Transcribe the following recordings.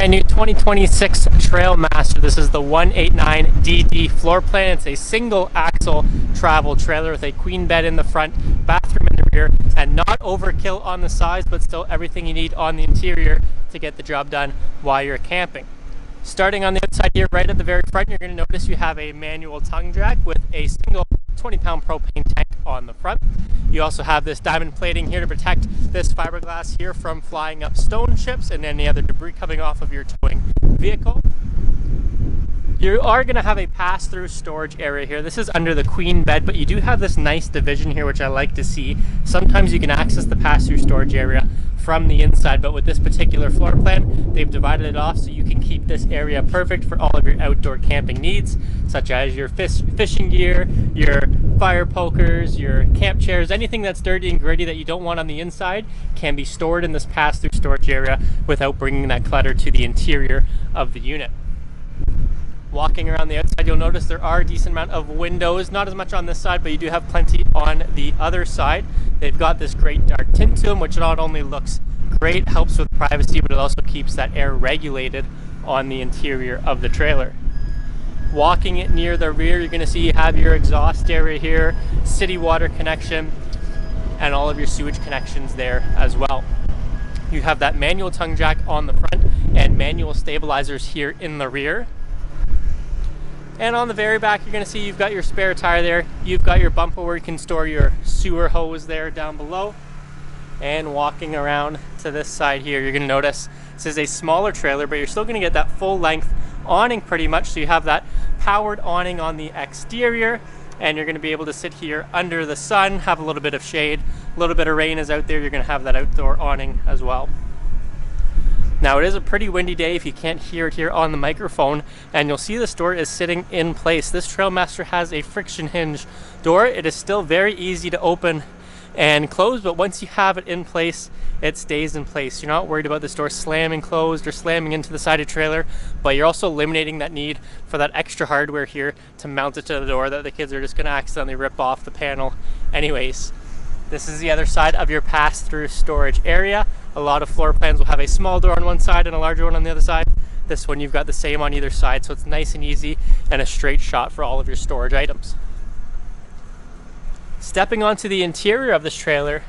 brand new 2026 Trailmaster. This is the 189DD floor plan. It's a single axle travel trailer with a queen bed in the front, bathroom in the rear, and not overkill on the sides, but still everything you need on the interior to get the job done while you're camping. Starting on the outside here, right at the very front, you're going to notice you have a manual tongue jack with a single 20-pound propane tank on the front. You also have this diamond plating here to protect this fiberglass here from flying up stone chips and any other debris coming off of your towing vehicle. You are going to have a pass-through storage area here. This is under the queen bed, but you do have this nice division here, which I like to see. Sometimes you can access the pass-through storage area from the inside, but with this particular floor plan, they've divided it off so you can keep this area perfect for all of your outdoor camping needs, such as your fishing gear, your fire pokers, your camp chairs, anything that's dirty and gritty that you don't want on the inside can be stored in this pass-through storage area without bringing that clutter to the interior of the unit. Walking around the outside, you'll notice there are a decent amount of windows, not as much on this side, but you do have plenty on the other side. They've got this great dark tint to them, which not only looks great, helps with privacy, but it also keeps that air regulated on the interior of the trailer. Walking it near the rear, you're going to see you have your exhaust area here, city water connection, and all of your sewage connections there as well. You have that manual tongue jack on the front and manual stabilizers here in the rear. And on the very back, you're going to see you've got your spare tire there. You've got your bumper where you can store your sewer hose there down below. And walking around to this side here, you're going to notice this is a smaller trailer, but you're still going to get that full length awning pretty much. So you have that powered awning on the exterior, and you're going to be able to sit here under the sun, have a little bit of shade, a little bit of rain is out there. You're going to have that outdoor awning as well. Now it is a pretty windy day if you can't hear it here on the microphone, and you'll see this door is sitting in place. This Trailmaster has a friction hinge door. It is still very easy to open and close, but once you have it in place, it stays in place. You're not worried about this door slamming closed or slamming into the side of the trailer, but you're also eliminating that need for that extra hardware here to mount it to the door that the kids are just going to accidentally rip off the panel anyways. This is the other side of your pass-through storage area. A lot of floor plans will have a small door on one side and a larger one on the other side. This one you've got the same on either side, so it's nice and easy and a straight shot for all of your storage items. Stepping onto the interior of this trailer,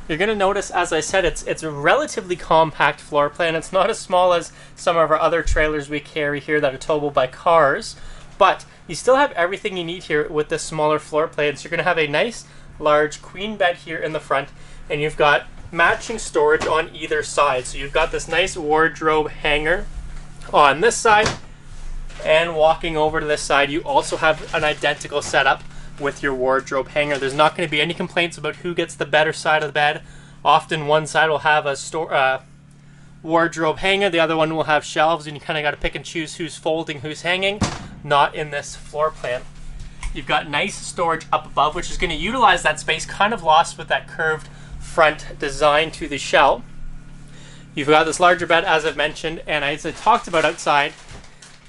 you're going to notice, as I said, it's a relatively compact floor plan. It's not as small as some of our other trailers we carry here that are towable by cars, but you still have everything you need here with this smaller floor plan. So you're going to have a nice large queen bed here in the front, and you've got matching storage on either side. So you've got this nice wardrobe hanger on this side, and walking over to this side, you also have an identical setup with your wardrobe hanger. There's not going to be any complaints about who gets the better side of the bed. Often one side will have a wardrobe hanger, the other one will have shelves, and you kind of got to pick and choose who's folding, who's hanging. Not in this floor plan. You've got nice storage up above, which is going to utilize that space kind of lost with that curved front design to the shell. You've got this larger bed, as I've mentioned, and as I talked about outside,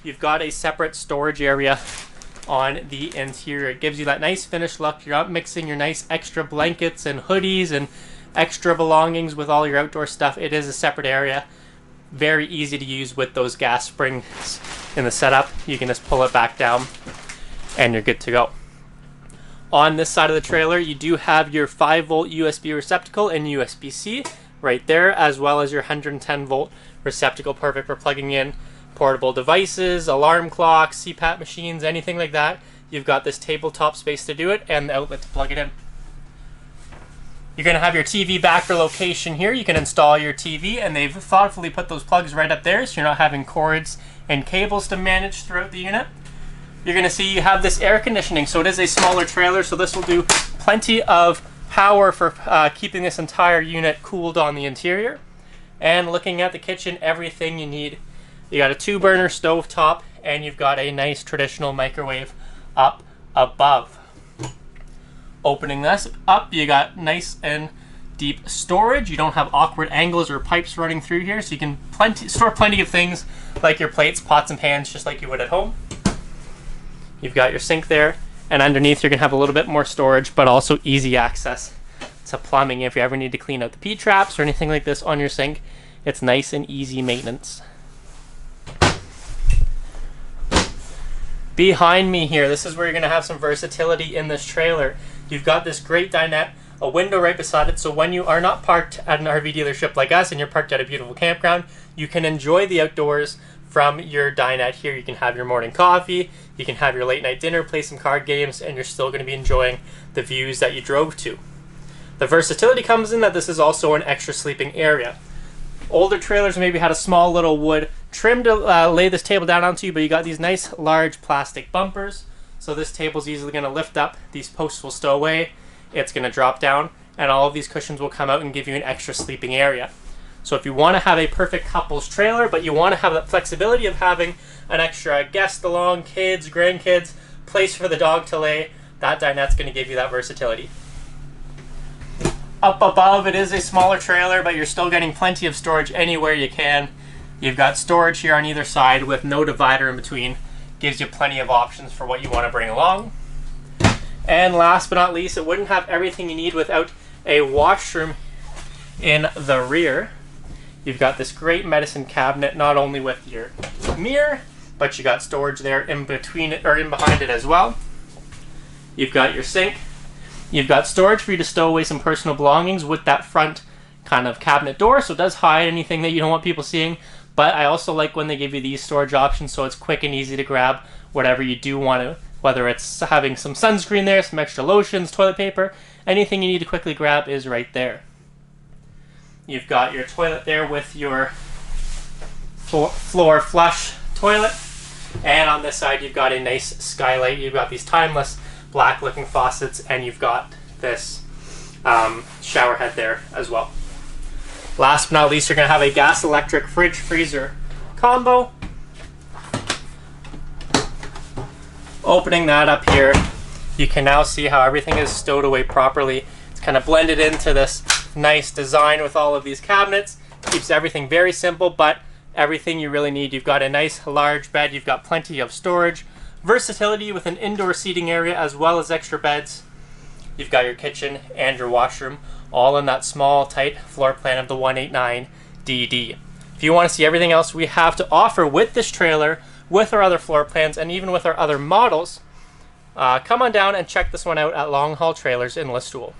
you've got a separate storage area on the interior. It gives you that nice finished look. You're not mixing your nice extra blankets and hoodies and extra belongings with all your outdoor stuff. It is a separate area. Very easy to use with those gas springs in the setup. You can just pull it back down and you're good to go. On this side of the trailer, you do have your 5-volt USB receptacle and USB-C right there, as well as your 110-volt receptacle, perfect for plugging in portable devices, alarm clocks, CPAP machines, anything like that. You've got this tabletop space to do it and the outlet to plug it in. You're going to have your TV backer location here. You can install your TV, and they've thoughtfully put those plugs right up there so you're not having cords and cables to manage throughout the unit. You're going to see you have this air conditioning, so it is a smaller trailer, so this will do plenty of power for keeping this entire unit cooled on the interior. And looking at the kitchen, everything you need. You got a 2-burner stove top, and you've got a nice traditional microwave up above. Opening this up, you got nice and deep storage. You don't have awkward angles or pipes running through here, so you can store plenty of things like your plates, pots, and pans, just like you would at home. You've got your sink there, and underneath you're going to have a little bit more storage, but also easy access to plumbing. If you ever need to clean out the P-traps or anything like this on your sink, it's nice and easy maintenance. Behind me here, this is where you're going to have some versatility in this trailer. You've got this great dinette, a window right beside it, so when you are not parked at an RV dealership like us and you're parked at a beautiful campground, you can enjoy the outdoors from your dinette here. You can have your morning coffee, you can have your late night dinner, play some card games, and you're still going to be enjoying the views that you drove to. The versatility comes in that this is also an extra sleeping area. Older trailers maybe had a small little wood trim to lay this table down onto, but you got these nice large plastic bumpers. So this table's easily going to lift up, these posts will stow away, it's going to drop down, and all of these cushions will come out and give you an extra sleeping area. So if you want to have a perfect couples trailer, but you want to have that flexibility of having an extra guest along, kids, grandkids, place for the dog to lay, that dinette's going to give you that versatility. Up above, it is a smaller trailer, but you're still getting plenty of storage anywhere you can. You've got storage here on either side with no divider in between. Gives you plenty of options for what you want to bring along. And last but not least, it wouldn't have everything you need without a washroom in the rear. You've got this great medicine cabinet, not only with your mirror, but you got storage there in between it, or in behind it as well. You've got your sink. You've got storage for you to stow away some personal belongings with that front kind of cabinet door, so it does hide anything that you don't want people seeing. But I also like when they give you these storage options, so it's quick and easy to grab whatever you do want to, whether it's having some sunscreen there, some extra lotions, toilet paper, anything you need to quickly grab is right there. You've got your toilet there with your floor flush toilet, and on this side you've got a nice skylight. You've got these timeless black looking faucets, and you've got this shower head there as well. Last but not least, you're going to have a gas electric fridge freezer combo. Opening that up here, you can now see how everything is stowed away properly. It's kind of blended into this nice design with all of these cabinets. Keeps everything very simple, but everything you really need. You've got a nice large bed, you've got plenty of storage, versatility with an indoor seating area as well as extra beds. You've got your kitchen and your washroom all in that small, tight floor plan of the 189DD. If you want to see everything else we have to offer with this trailer, with our other floor plans, and even with our other models, come on down and check this one out at Long Haul Trailers in Listool.